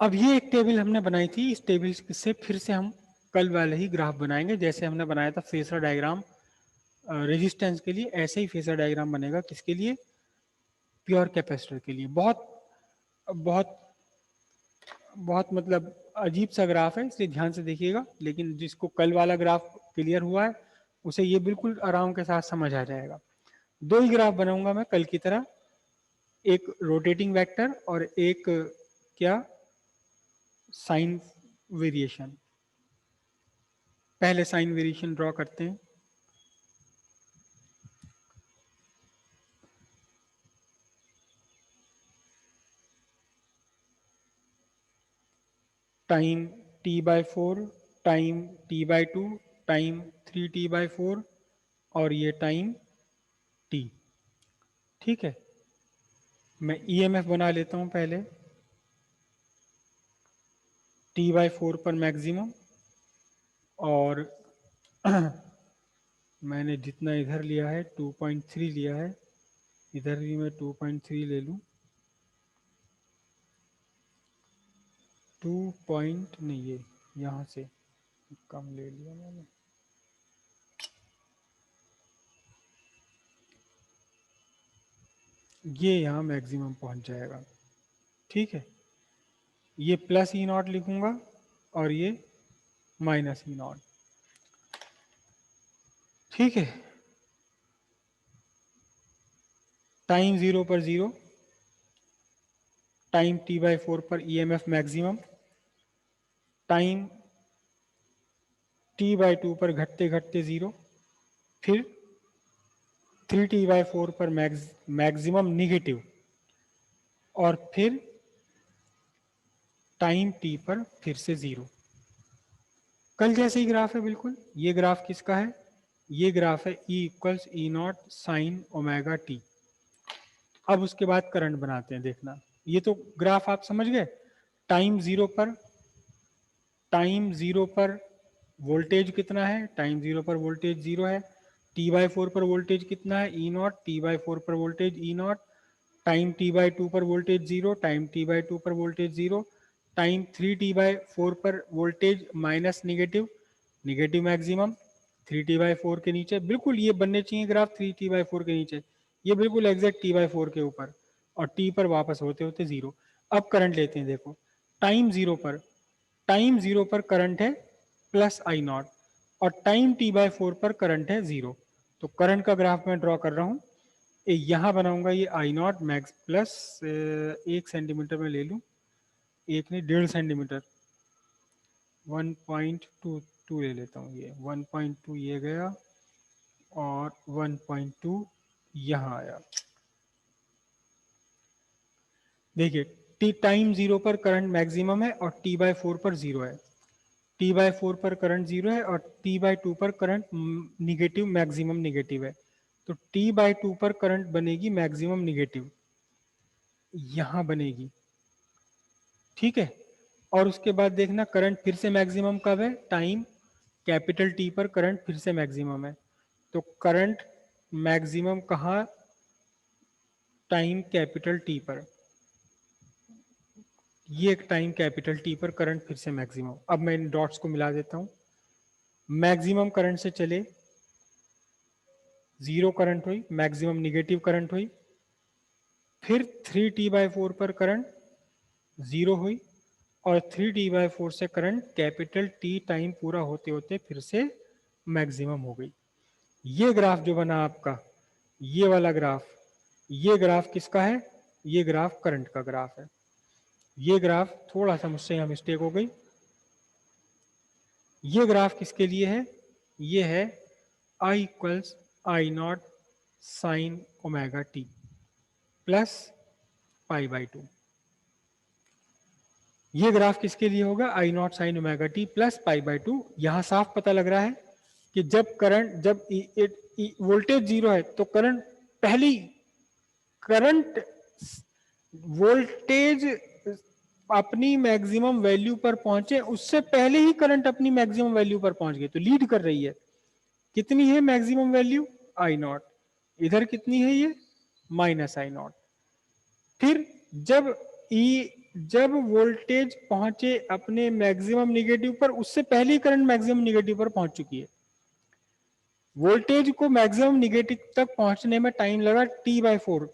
अब ये एक टेबल हमने बनाई थी, इस टेबल से फिर से हम कल वाले ही ग्राफ बनाएंगे जैसे हमने बनाया था फेसर डायग्राम रेजिस्टेंस के लिए, ऐसे ही फेसर डायग्राम बनेगा किसके लिए, प्योर कैपेसिटर के लिए। बहुत बहुत बहुत मतलब अजीब सा ग्राफ है इसलिए ध्यान से देखिएगा, लेकिन जिसको कल वाला ग्राफ क्लियर हुआ है उसे ये बिल्कुल आराम के साथ समझ आ जाएगा। दो ही ग्राफ बनाऊंगा मैं कल की तरह, एक रोटेटिंग वेक्टर और एक क्या, साइन वेरिएशन। पहले साइन वेरिएशन ड्रॉ करते हैं। Time t/4, time t/2, time 3t/4 और ये टाइम t। ठीक है, मैं ईएमएफ बना लेता हूं पहले। t/4 पर मैक्सिमम, और मैंने जितना इधर लिया है 2.3 लिया है, इधर भी मैं 2.3 ले लूं। 2 पॉइंट नहीं, ये यहाँ से कम ले लिया मैंने। ये यहाँ मैक्सिमम पहुंच जाएगा। ठीक है, ये प्लस ई नॉट लिखूंगा और ये माइनस ई नॉट। ठीक है, टाइम 0 पर 0, टाइम t/4 पर ईएमएफ मैक्सिमम, टाइम t/2 पर घटते घटते 0, फिर 3t/4 पर मैक्सिमम निगेटिव, और फिर टाइम t पर फिर से 0। कल जैसे ही ग्राफ है बिल्कुल। ये ग्राफ किसका है, ये ग्राफ है E equals E not sine omega T. अब उसके बाद करंट बनाते हैं, देखना। ये तो ग्राफ आप समझ गए। टाइम 0 पर, टाइम 0 पर वोल्टेज कितना है, टाइम 0 पर वोल्टेज 0 है। t/4 पर वोल्टेज कितना है, ई नॉट, t/4 पर voltage E not. Time t/2 पर वोल्टेज 0, टाइम t/2 पर वोल्टेज 0। टाइम 3t/4 पर voltage minus negative, negative maximum 3t/4 के नीचे। बिल्कुल ये बनने चाहिए ग्राफ 3t/4 के नीचे, ये बिल्कुल एग्जैक्ट t/4 के ऊपर, और t पर वापस होते होते 0। अब करंट लेते हैं, देखो। टाइम 0 पर, टाइम 0 पर करंट है प्लस आई नॉट, और टाइम t/4 पर करंट है 0। तो करंट का ग्राफ मैं ड्रॉ कर रहा हूं, यहां बनाऊंगा ये आई नॉट मैक्स प्लस 1 सेंटीमीटर में ले लूं, एक नहीं 1.5 सेंटीमीटर, 1.22 ले लेता हूँ। ये 1.2 ये गया, और 1.2 यहाँ आया। देखिए, टी टाइम 0 पर करंट मैक्सिमम है और t/4 पर 0 है। t/4 पर करंट 0 है और t/2 पर करंट निगेटिव मैक्सिमम निगेटिव है। तो t/2 पर करंट बनेगी मैक्सिमम निगेटिव, यहां बनेगी। ठीक है, और उसके बाद देखना करंट फिर से मैक्सिमम कब है, टाइम कैपिटल टी पर करंट फिर से मैक्सिमम है। तो करंट मैक्सिमम कहाँ, टाइम कैपिटल टी पर। ये एक टाइम कैपिटल टी पर करंट फिर से मैक्सिमम। अब मैं इन डॉट्स को मिला देता हूं। मैक्सिमम करंट से चले, 0 करंट हुई, मैक्सिमम निगेटिव करंट हुई, फिर 3t/4 पर करंट 0 हुई, और 3t/4 से करंट कैपिटल टी टाइम पूरा होते होते फिर से मैक्सिमम हो गई। ये ग्राफ जो बना आपका, ये वाला ग्राफ, ये ग्राफ किसका है, ये ग्राफ करंट का ग्राफ है। ये ग्राफ थोड़ा सा मुझसे यहाँ मिस्टेक हो गई, ये ग्राफ किसके लिए है, ये है I equals I naught sine omega t plus π/2। ये ग्राफ किसके लिए होगा, I naught sine omega t plus π/2। यहां साफ पता लग रहा है कि जब करंट, जब वोल्टेज 0 है तो करंट पहली, करंट वोल्टेज अपनी मैक्सिमम वैल्यू पर पहुंचे उससे पहले ही करंट अपनी मैक्सिमम वैल्यू पर पहुंच गई, तो लीड कर रही है। कितनी है मैक्सिमम वैल्यू, आई नॉट। इधर कितनी है ये, माइनस आई नॉट। फिर जब ई जब वोल्टेज पहुंचे अपने मैक्सिमम निगेटिव पर, उससे पहले ही करंट मैक्सिमम निगेटिव पर पहुंच चुकी है। वोल्टेज को मैक्सिमम निगेटिव तक पहुंचने में टाइम लगा T/4,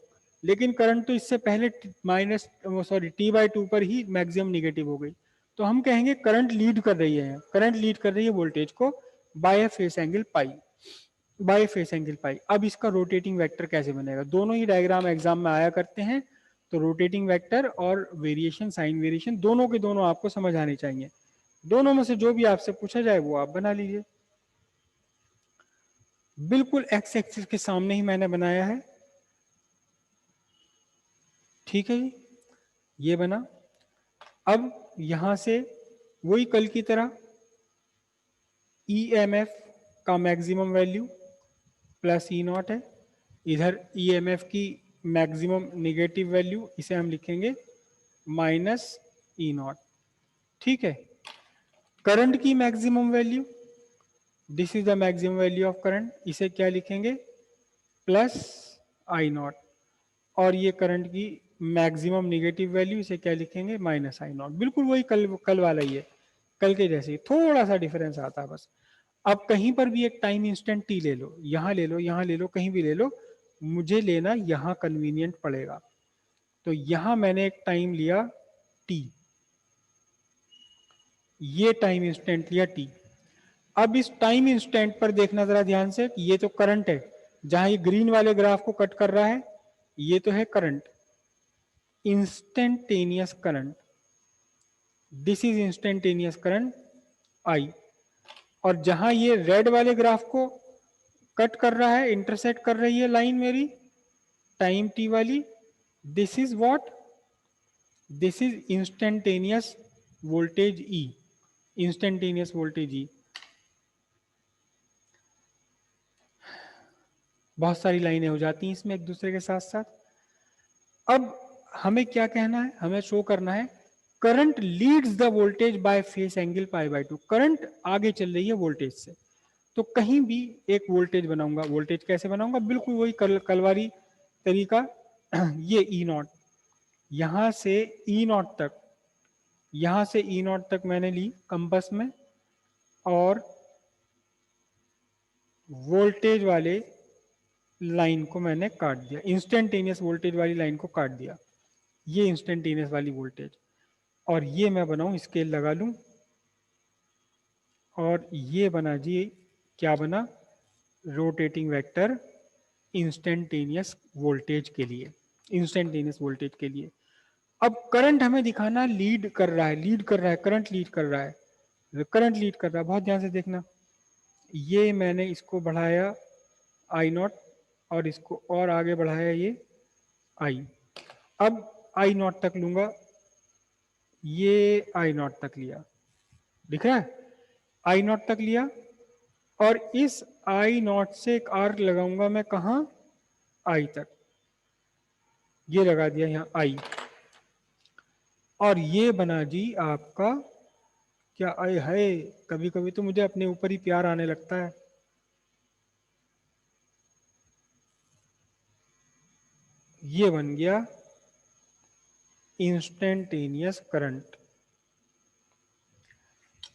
लेकिन करंट तो इससे पहले T/2 पर ही मैक्सिमम निगेटिव हो गई। तो हम कहेंगे करंट लीड कर रही है, करंट लीड कर रही है वोल्टेज को bye phase angle pi, bye phase angle pi. अब इसका रोटेटिंग वेक्टर कैसे बनेगा? दोनों ही डायग्राम एग्जाम में आया करते हैं, तो रोटेटिंग वेक्टर और वेरिएशन, साइन वेरिएशन, दोनों के दोनों आपको समझ आने चाहिए। दोनों में से जो भी आपसे पूछा जाए वो आप बना लीजिए। बिल्कुल एक्स एक्सिस के सामने ही मैंने बनाया है, ठीक है जी, ये बना। अब यहां से वही कल की तरह EMF का मैक्सिमम वैल्यू प्लस E0 है, इधर EMF की मैक्सिमम नेगेटिव वैल्यू, इसे हम लिखेंगे माइनस E0, ठीक है। करंट की maximum value, this is the maximum value of current, इसे क्या लिखेंगे? Plus I0। और ये करंट की मैक्सिमम नेगेटिव वैल्यू, इसे क्या लिखेंगे? Minus I0। बिल्कुल वही कल वाला ही है, कल के जैसे ही, थोड़ा सा डिफरेंस आता है बस। अब कहीं पर भी एक टाइम इंस्टेंट T ले लो, यहां ले लो, यहां ले लो, कहीं भी ले लो, मुझे लेना यहां कन्वीनियंट पड़ेगा। तो यहां मैंने एक टाइम लिया T, ये टाइम इंस्टेंट लिया T। अब इस टाइम इंस्टेंट पर देखना जरा ध्यान से, ये तो करंट है, जहां ये ग्रीन वाले ग्राफ को कट कर रहा है, ये तो है current, instantaneous current, this is instantaneous current I। और जहां ये रेड वाले ग्राफ को कट कर रहा है, इंटरसेक्ट कर रही है लाइन मेरी टाइम T वाली, this is what? This is instantaneous voltage E, instantaneous voltage E। बहुत सारी लाइनें हो जाती हैं इसमें एक दूसरे के साथ साथ। अब हमें क्या कहना है? हमें शो करना है current leads the voltage by phase angle π/2। Current आगे चल रही है वोल्टेज से, तो कहीं भी एक वोल्टेज बनाऊंगा। वोल्टेज कैसे बनाऊंगा? बिल्कुल वही कलवारी तरीका, ये E0, यहां से E0 तक, यहां से E0 तक मैंने ली कंपास में, और वोल्टेज वाले लाइन को मैंने काट दिया, इंस्टेंटेनियस वोल्टेज वाली लाइन को काट दिया, ये इंस्टेंटेनियस वाली वोल्टेज। और ये मैं बनाऊं, स्केल लगा लूं, और ये बना जी, क्या बना? रोटेटिंग वेक्टर इंस्टेंटेनियस वोल्टेज के लिए, इंस्टेंटेनियस वोल्टेज के लिए। अब करंट हमें दिखाना लीड कर रहा है, लीड कर रहा है, करंट लीड कर रहा है, करंट लीड कर रहा है, बहुत ध्यान से देखना। ये मैंने इसको बढ़ाया I0, और इसको और आगे बढ़ाया ये I। अब I0 तक लूंगा, ये I0 तक लिया, दिख रहा है? I0 तक लिया, और इस I0 से एक आर्क लगाऊंगा मैं, कहा? I तक, ये लगा दिया यहाँ I। और ये बना जी आपका क्या? आय है, कभी कभी तो मुझे अपने ऊपर ही प्यार आने लगता है। ये बन गया इंस्टेंटेनियस करंट।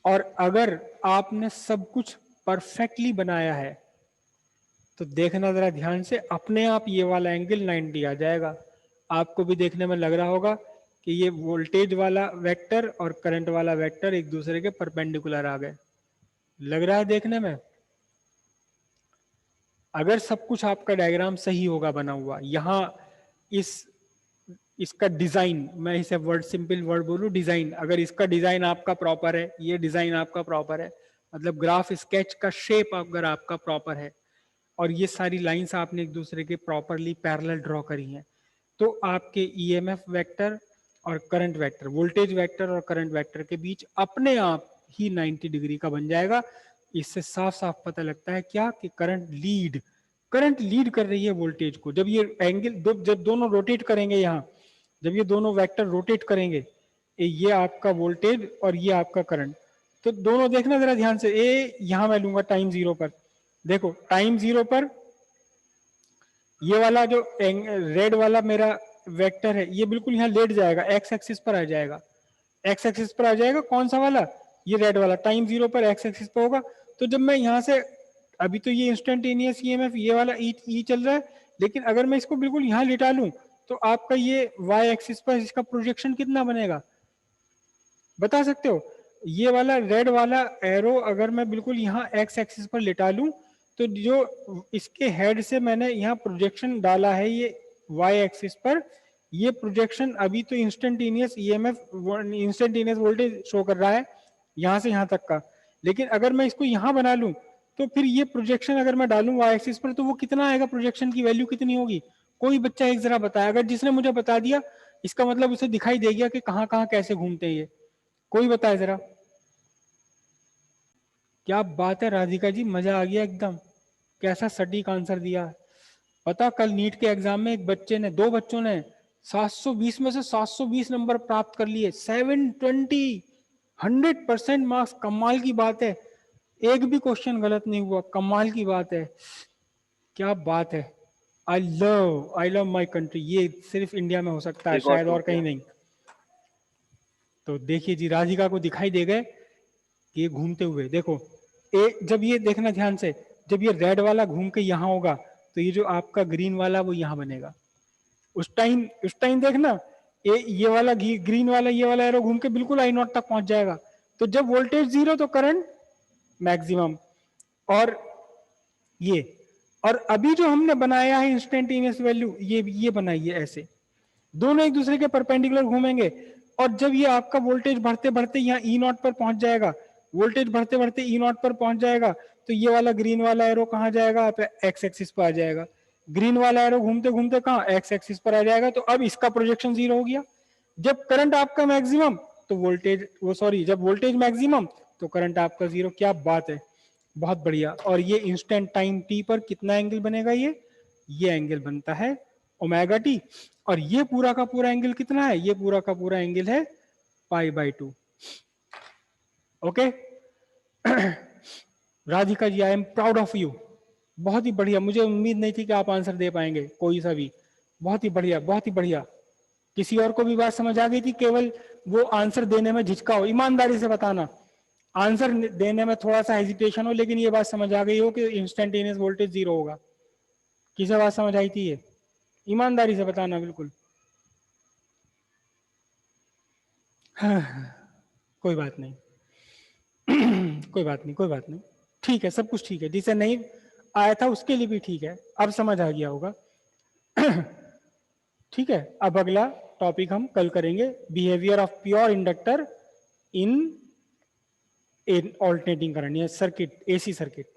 और अगर आपने सब कुछ परफेक्टली बनाया है तो देखना जरा ध्यान से, अपने आप ये वाला एंगल 90 आ जाएगा। आपको भी देखने में लग रहा होगा कि ये वोल्टेज वाला वेक्टर और करंट वाला वेक्टर एक दूसरे के परपेंडिकुलर आ गए, लग रहा है देखने में। अगर सब कुछ आपका डायग्राम सही होगा बना हुआ, यहां इसका डिजाइन, मैं इसे वर्ड, सिंपल वर्ड बोलूं, डिजाइन, अगर इसका डिजाइन आपका प्रॉपर है, ये डिजाइन आपका प्रॉपर है, मतलब ग्राफ स्केच का शेप अगर आपका प्रॉपर है, और ये सारी लाइंस आपने एक दूसरे के प्रॉपरली पैरेलल ड्रॉ करी हैं, तो आपके ईएमएफ वेक्टर और करंट वेक्टर, वोल्टेज वेक्टर और करंट वेक्टर के बीच अपने आप ही 90 डिग्री का बन जाएगा। इससे साफ साफ पता लगता है क्या? कि करंट लीड कर रही है वोल्टेज को। जब ये एंगल जब दोनों रोटेट करेंगे, यहाँ जब ये दोनों वेक्टर रोटेट करेंगे, ये आपका वोल्टेज और ये आपका करंट, तो दोनों देखना जरा ध्यान से। यहां मैं लूंगा टाइम 0 पर, देखो टाइम 0 पर ये वाला जो रेड वाला मेरा वेक्टर है ये बिल्कुल यहाँ लेट जाएगा, एक्स एक्सिस पर आ जाएगा, एक्स एक्सिस पर आ जाएगा। कौन सा वाला? ये रेड वाला टाइम जीरो पर एक्स एक्सिस पर होगा। तो जब मैं यहाँ से, अभी तो ये इंस्टेंटेनियस ईएमएफ ये वाला ई चल रहा है, लेकिन अगर मैं इसको बिल्कुल यहाँ लिटा लूं तो आपका ये वाई एक्सिस पर इसका प्रोजेक्शन कितना बनेगा बता सकते हो? ये वाला रेड वाला एरो अगर मैं बिल्कुल यहाँ एक्स एक्सिस पर लिटा लूं तो जो इसके हेड से मैंने यहाँ प्रोजेक्शन डाला है ये वाई एक्सिस पर, ये प्रोजेक्शन अभी तो instantaneous EMF instantaneous voltage show कर रहा है यहाँ से यहाँ तक का। लेकिन अगर मैं इसको यहाँ बना लूं तो फिर ये प्रोजेक्शन अगर मैं डालूं वाई एक्सिस पर तो वो कितना आएगा, प्रोजेक्शन की वैल्यू कितनी होगी? कोई बच्चा एक जरा बताया, अगर जिसने मुझे बता दिया इसका मतलब उसे दिखाई दे गया कि कहाँ कहाँ कैसे घूमते हैं ये। कोई बताए जरा। क्या बात है राधिका जी, मजा आ गया एकदम, कैसा सटीक आंसर दिया। पता कल नीट के एग्जाम में एक बच्चे ने, दो बच्चों ने 720 में से 720 नंबर प्राप्त कर लिए, 720, 100% मार्क्स। कमाल की बात है, एक भी क्वेश्चन गलत नहीं हुआ, कमाल की बात है, क्या बात है। आई लव माई कंट्री, ये सिर्फ इंडिया में हो सकता है, शायद और कहीं नहीं। तो देखिए जी, राधिका को दिखाई दे गए कि ये घूमते हुए, देखो जब ये देखना ध्यान से, जब ये रेड वाला घूम के यहाँ होगा तो ये जो आपका ग्रीन वाला वो यहाँ बनेगा। उस टाइम देखना ये वाला ग्रीन वाला ये वाला एरो घूम के बिल्कुल आई नॉट तक पहुंच जाएगा। तो जब वोल्टेज जीरो तो करंट मैक्सिमम। और ये, और अभी जो हमने बनाया है इंस्टेंटेनियस वैल्यू, ये बनाई है ऐसे, दोनों एक दूसरे के परपेंडिकुलर घूमेंगे। और जब ये आपका वोल्टेज बढ़ते बढ़ते यहाँ ई नॉट पर पहुंच जाएगा, वोल्टेज बढ़ते बढ़ते ई नॉट पर पहुंच जाएगा, तो ये वाला ग्रीन वाला एरो कहाँ जाएगा? एक्स एक्सिस पर आ जाएगा। ग्रीन वाला एरो घूमते घूमते कहाँ? एक्स एक्सिस पर आ जाएगा। तो अब इसका प्रोजेक्शन जीरो हो गया। जब करंट आपका मैक्सिमम तो वोल्टेज जब वोल्टेज मैक्सिमम तो करंट आपका जीरो। क्या बात है, बहुत बढ़िया। और ये इंस्टेंट टाइम टी पर कितना एंगल बनेगा? ये एंगल बनता है ओमेगा टी। और ये पूरा का पूरा एंगल कितना है? ये पूरा का पूरा एंगल है π/2। Okay Radhika ji, I am proud of you, बहुत ही बढ़िया। मुझे उम्मीद नहीं थी कि आप आंसर दे पाएंगे कोई सा भी। बहुत ही बढ़िया, बहुत ही बढ़िया। किसी और को भी बात समझ आ गई थी? केवल वो आंसर देने में झिझका हो, ईमानदारी से बताना, आंसर देने में थोड़ा सा हेजिटेशन हो, लेकिन ये बात समझ आ गई हो कि इंस्टेंटेनियस वोल्टेज जीरो होगा। किसे बात समझ आई थी ये? ईमानदारी से बताना बिल्कुल। हाँ, कोई बात नहीं कोई बात नहीं, कोई बात नहीं, ठीक है, सब कुछ ठीक है। जिसे नहीं आया था उसके लिए भी ठीक है, अब समझ आ गया होगा ठीक है। अब अगला टॉपिक हम कल करेंगे, behaviour of pure inductor in alternating current या सर्किट, एसी सर्किट।